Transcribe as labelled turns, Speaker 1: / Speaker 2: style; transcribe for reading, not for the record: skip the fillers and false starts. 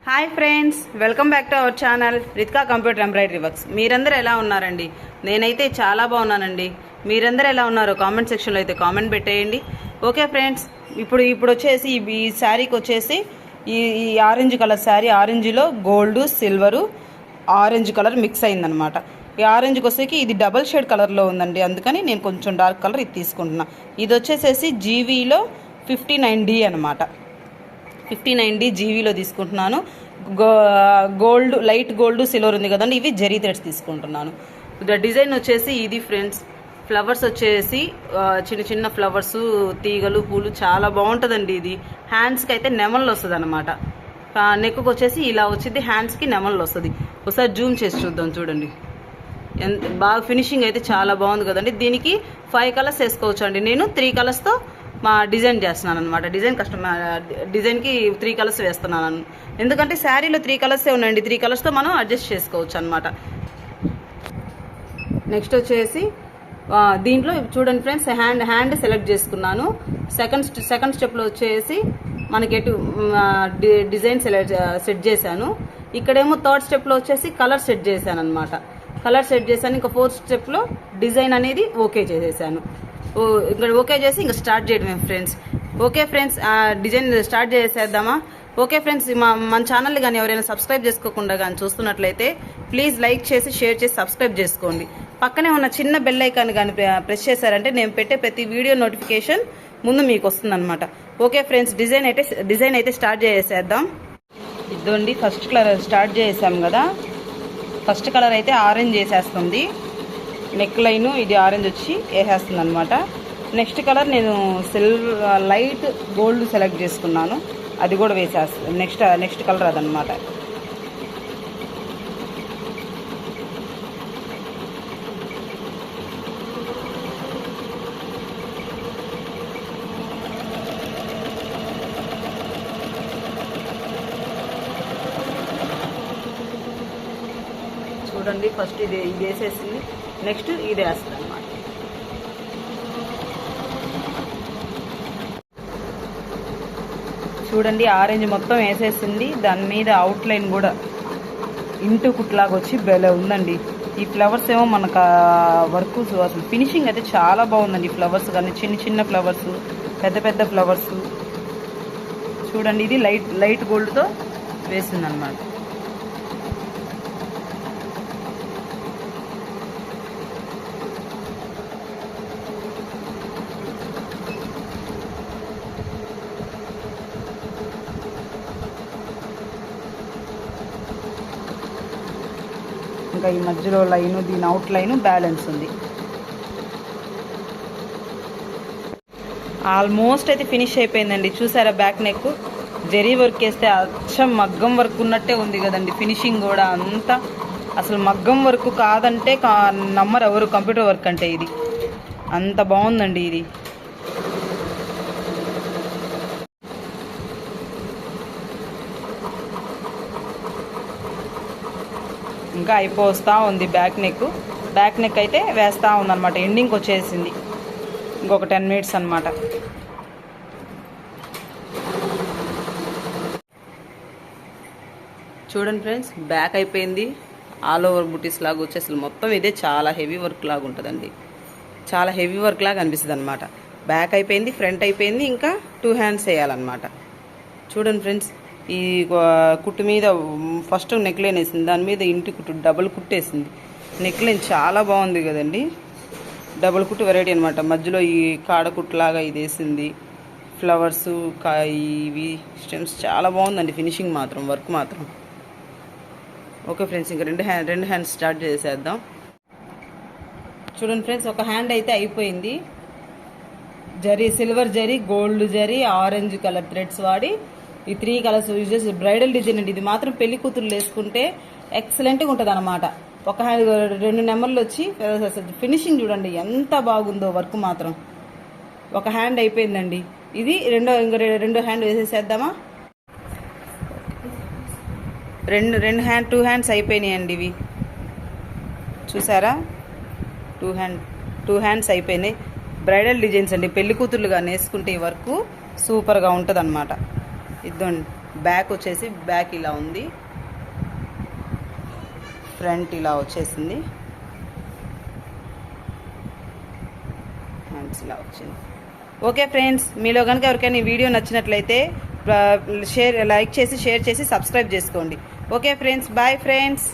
Speaker 1: Hi friends, welcome back to our channel Ritika computer embroidery works. మీరందరూ ఎలా ఉన్నారండి? నేనైతే చాలా బాగున్నానండి. మీరందరూ ఎలా ఉన్నారో కామెంట్ సెక్షన్లో అయితే కామెంట్ పెట్టేయండి. ఓకే ఫ్రెండ్స్, ఇప్పుడు వచ్చేసి ఈ శారీకి వచ్చేసి ఈ ఆరెంజ్ కలర్ శారీ, ఆరెంజ్లో gold silver orange colour mix అయిందనమాట. ఈ ఆరెంజ్కి వచ్చేసి ఇది డబల్ షేడ్ కలర్లో ఉందండి, అందుకని నేను కొంచెం డార్క్ కలర్ ఇది తీసుకుంటున్నా. ఇది వచ్చేసేసి జీవీలో 59D అనమాట. 59D జీవీలో తీసుకుంటున్నాను. గోల్డ్, లైట్ గోల్డ్, సిల్వర్ ఉంది కదండి, ఇవి జరీ థ్రెడ్స్ తీసుకుంటున్నాను. డిజైన్ వచ్చేసి ఇది ఫ్రెండ్స్. ఫ్లవర్స్ వచ్చేసి చిన్న చిన్న ఫ్లవర్స్, తీగలు, పూలు చాలా బాగుంటుందండి. ఇది హ్యాండ్స్కి అయితే నెమళ్ళు వస్తుంది అనమాట. నెక్కు వచ్చేసి ఇలా వచ్చింది, హ్యాండ్స్కి నెమళ్ళు వస్తుంది. ఒకసారి జూమ్ చేసి చూద్దాం, చూడండి ఎంత బాగా ఫినిషింగ్ అయితే చాలా బాగుంది కదండి. దీనికి 5 కలర్స్ వేసుకోవచ్చు అండి. నేను 3 కలర్స్తో డిజైన్ చేస్తున్నాను అనమాట. డిజైన్కి 3 కలర్స్ వేస్తున్నాను, ఎందుకంటే శారీలో 3 కలర్సే ఉన్నాయండి. 3 కలర్స్తో మనం అడ్జస్ట్ చేసుకోవచ్చు అనమాట. నెక్స్ట్ వచ్చేసి దీంట్లో చూడండి ఫ్రెండ్స్, హ్యాండ్ సెలెక్ట్ చేసుకున్నాను. సెకండ్ స్టెప్లో వచ్చేసి మనకి డిజైన్ సెట్ చేశాను. ఇక్కడేమో థర్డ్ స్టెప్లో వచ్చేసి కలర్ సెట్ చేశాను అనమాట. ఇంకా 4th స్టెప్లో డిజైన్ అనేది ఓకే చేసేసాను. ఇక్కడ ఓకే చేసి ఇంకా స్టార్ట్ చేయడమే friends. Okay friends, design start చేసేద్దామా? ఓకే ఫ్రెండ్స్, మన ఛానల్ని కానీ ఎవరైనా సబ్స్క్రైబ్ చేసుకోకుండా కానీ చూస్తున్నట్లయితే ప్లీజ్ లైక్ చేసి, షేర్ చేసి సబ్స్క్రైబ్ చేసుకోండి. పక్కనే ఉన్న చిన్న బెల్ ఐకాన్ కానీ ప్రెస్ చేశారంటే నేను పెట్టే ప్రతి వీడియో నోటిఫికేషన్ ముందు మీకు వస్తుందన్నమాట. ఓకే ఫ్రెండ్స్, డిజైన్ అయితే స్టార్ట్ చేసేద్దాం. ఇదండి ఫస్ట్ కలర్ స్టార్ట్ చేసాం కదా. ఫస్ట్ కలర్ అయితే ఆరెంజ్ వేసేస్తుంది. నెక్ లైన్ ఇది ఆరెంజ్ వచ్చి వేసేస్తుంది అనమాట. నెక్స్ట్ కలర్ నేను సిల్వర్ లైట్ గోల్డ్ సెలెక్ట్ చేసుకున్నాను, అది కూడా వేసేస్తుంది. నెక్స్ట్ కలర్ అదనమాట. చూడండి, ఫస్ట్ ఇది వేసేసింది, నెక్స్ట్ ఇది వేస్తుంది అనమాట. చూడండి, ఆరెంజ్ మొత్తం వేసేసింది. దాని మీద అవుట్లైన్ కూడా ఇంటూ కుట్లాగా వచ్చి భలే ఉందండి. ఈ ఫ్లవర్స్ ఏమో మనకు వర్క్ అసలు ఫినిషింగ్ అయితే చాలా బాగుందండి. ఫ్లవర్స్ కానీ చిన్న చిన్న ఫ్లవర్స్, పెద్ద ఫ్లవర్స్ చూడండి. ఇది లైట్ గోల్డ్తో వేసింది అనమాట. ఇంకా ఈ మధ్యలో లైను, దీని అవుట్ లైను బ్యాలెన్స్ ఉంది. ఆల్మోస్ట్ అయితే ఫినిష్ అయిపోయిందండి. చూసారా, బ్యాక్ నెక్ జరీ వర్క్ వేస్తే అచ్చం మగ్గం వర్క్ ఉన్నట్టే ఉంది కదండి. ఫినిషింగ్ కూడా అంతా అసలు మగ్గం వర్క్ కాదంటే నమ్మరు ఎవరు, కంప్యూటర్ వర్క్ అంటే ఇది అంత బాగుందండి. ఇది ఇంకా అయిపోస్తా ఉంది. బ్యాక్ నెక్ అయితే వేస్తూ ఉందన్నమాట. ఎండింగ్కి వచ్చేసింది, ఇంకొక 10 మినిట్స్ అనమాట. చూడండి ఫ్రెండ్స్, బ్యాక్ అయిపోయింది. ఆల్ ఓవర్ బుటీస్ లాగా వచ్చి అసలు మొత్తం ఇదే చాలా హెవీ వర్క్ లాగా ఉంటుందండి. చాలా హెవీ వర్క్ లాగా అనిపిస్తుంది అనమాట. బ్యాక్ అయిపోయింది, ఫ్రంట్ అయిపోయింది, ఇంకా 2 హ్యాండ్స్ వేయాలన్నమాట. చూడండి ఫ్రెండ్స్, ఈ కుట్టు మీద ఫస్ట్ నెక్ లైన్ వేసింది, దాని మీద ఇంటి కుట్టు డబుల్ కుట్టేసింది. నెక్ లైన్ చాలా బాగుంది కదండి, డబుల్ కుట్టు వెరైటీ అనమాట. మధ్యలో ఈ కాడ కుట్టులాగా ఇది వేసింది, ఫ్లవర్స్, ఇవి స్టెమ్స్ చాలా బాగుందండి. ఫినిషింగ్ మాత్రం, వర్క్ మాత్రం. ఓకే ఫ్రెండ్స్, ఇంకా రెండు హ్యాండ్స్ స్టార్ట్ చేసేద్దాం. చూడండి ఫ్రెండ్స్, ఒక హ్యాండ్ అయితే అయిపోయింది. Silver zari, gold zari, orange colour threads వాడి ఈ 3 కలర్స్ యూజ్ చేసి బ్రైడల్ డిజైన్ అండి. ఇది మాత్రం పెళ్లి కూతురు వేసుకుంటే ఎక్సలెంట్గా ఉంటుంది అనమాట. ఒక హ్యాండ్ 2 నెంబర్లు వచ్చి ఫినిషింగ్ చూడండి ఎంత బాగుందో. వర్క్ మాత్రం ఒక హ్యాండ్ అయిపోయిందండి. ఇది రెండో హ్యాండ్ వేసేసేద్దామా? 2 హ్యాండ్స్ అయిపోయినాయండి. ఇవి చూసారా, 2 హ్యాండ్స్ అయిపోయినాయి. బ్రైడల్ డిజైన్స్ అండి, పెళ్లి కూతుర్లుగా వేసుకుంటే ఈ వర్క్ సూపర్గా ఉంటుంది అనమాట. ఇద్దండి బ్యాక్ వచ్చేసి బ్యాక్ ఇలా ఉంది, ఫ్రంట్ ఇలా వచ్చేసింది, హ్యాండ్స్ ఇలా వచ్చింది. ఓకే ఫ్రెండ్స్, మీలో కనుక ఎవరికైనా ఈ వీడియో నచ్చినట్లయితే లైక్ చేసి షేర్ చేసి సబ్స్క్రైబ్ చేసుకోండి. Okay friends, bye friends.